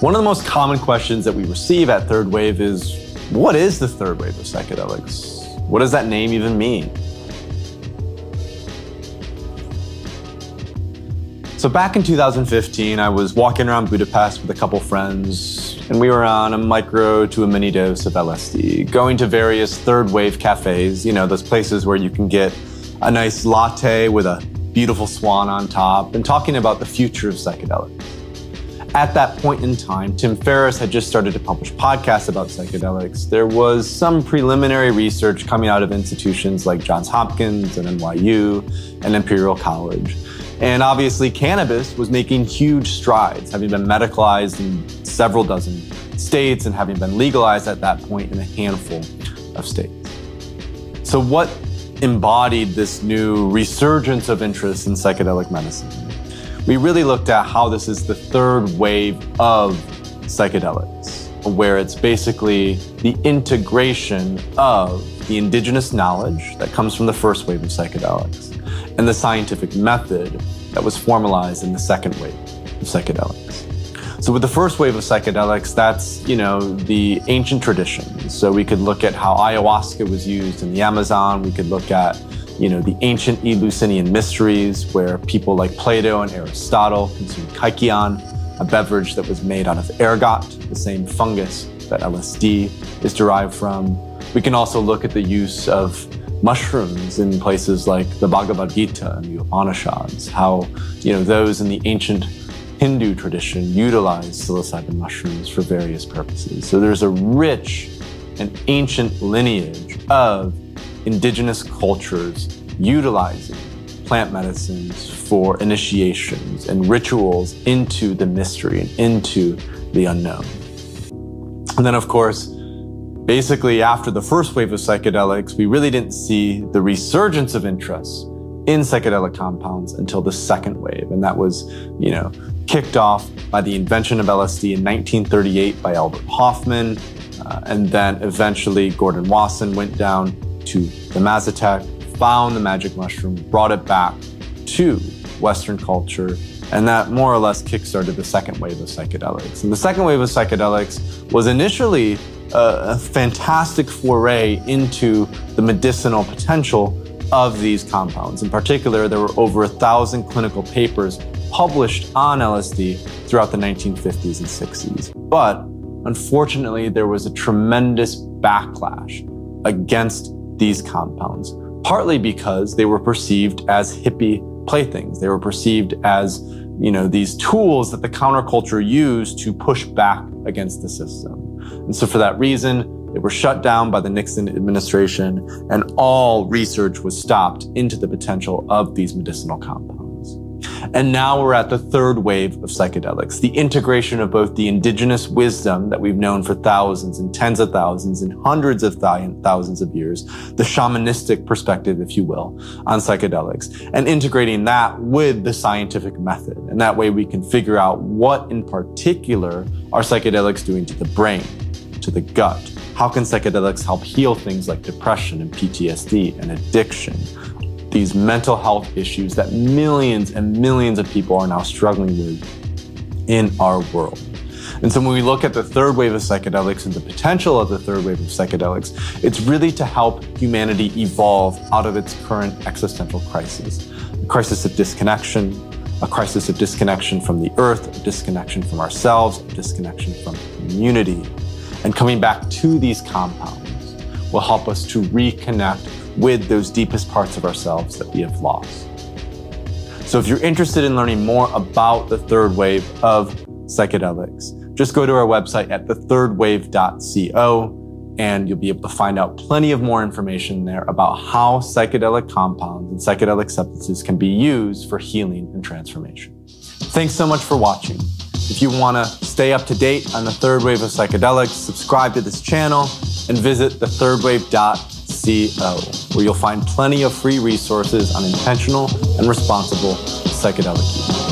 One of the most common questions that we receive at Third Wave is, what is the third wave of psychedelics? What does that name even mean? So back in 2015, I was walking around Budapest with a couple friends, and we were on a micro to a mini dose of LSD, going to various third wave cafes, you know, those places where you can get a nice latte with a beautiful swan on top, and talking about the future of psychedelics. At that point in time, Tim Ferriss had just started to publish podcasts about psychedelics. There was some preliminary research coming out of institutions like Johns Hopkins and NYU and Imperial College. And obviously cannabis was making huge strides, having been medicalized in several dozen states and having been legalized at that point in a handful of states. So what embodied this new resurgence of interest in psychedelic medicine? We really looked at how this is the third wave of psychedelics, where it's basically the integration of the indigenous knowledge that comes from the first wave of psychedelics and the scientific method that was formalized in the second wave of psychedelics. So with the first wave of psychedelics, that's, you know, the ancient traditions. So we could look at how ayahuasca was used in the Amazon. We could look at, you know, the ancient Eleusinian mysteries where people like Plato and Aristotle consumed kykeon, a beverage that was made out of ergot, the same fungus that LSD is derived from. We can also look at the use of mushrooms in places like the Bhagavad Gita and the Upanishads, how, you know, those in the ancient Hindu tradition utilized psilocybin mushrooms for various purposes. So there's a rich and ancient lineage of indigenous cultures utilizing plant medicines for initiations and rituals into the mystery and into the unknown. And then, of course, basically after the first wave of psychedelics, we really didn't see the resurgence of interest in psychedelic compounds until the second wave. And that was, you know, kicked off by the invention of LSD in 1938 by Albert Hofmann. And then eventually Gordon Wasson went down to the Mazatec, found the magic mushroom, brought it back to Western culture, and that more or less kickstarted the second wave of psychedelics. And the second wave of psychedelics was initially a fantastic foray into the medicinal potential of these compounds. In particular, there were over 1,000 clinical papers published on LSD throughout the 1950s and 60s. But unfortunately, there was a tremendous backlash against these compounds, partly because they were perceived as hippie playthings. They were perceived as, you know, these tools that the counterculture used to push back against the system. And so for that reason, they were shut down by the Nixon administration, and all research was stopped into the potential of these medicinal compounds. And now we're at the third wave of psychedelics, the integration of both the indigenous wisdom that we've known for thousands and tens of thousands and hundreds of thousands of years, the shamanistic perspective, if you will, on psychedelics, and integrating that with the scientific method. And that way we can figure out what in particular are psychedelics doing to the brain, to the gut. How can psychedelics help heal things like depression and PTSD and addiction? These mental health issues that millions and millions of people are now struggling with in our world. And so when we look at the third wave of psychedelics and the potential of the third wave of psychedelics, it's really to help humanity evolve out of its current existential crisis. A crisis of disconnection, a crisis of disconnection from the earth, a disconnection from ourselves, a disconnection from community. And coming back to these compounds will help us to reconnect with those deepest parts of ourselves that we have lost. So if you're interested in learning more about the third wave of psychedelics, just go to our website at thethirdwave.co, and you'll be able to find out plenty of more information there about how psychedelic compounds and psychedelic substances can be used for healing and transformation. Thanks so much for watching. If you want to stay up to date on the third wave of psychedelics, subscribe to this channel and visit thethirdwave.co, where you'll find plenty of free resources on intentional and responsible psychedelic use.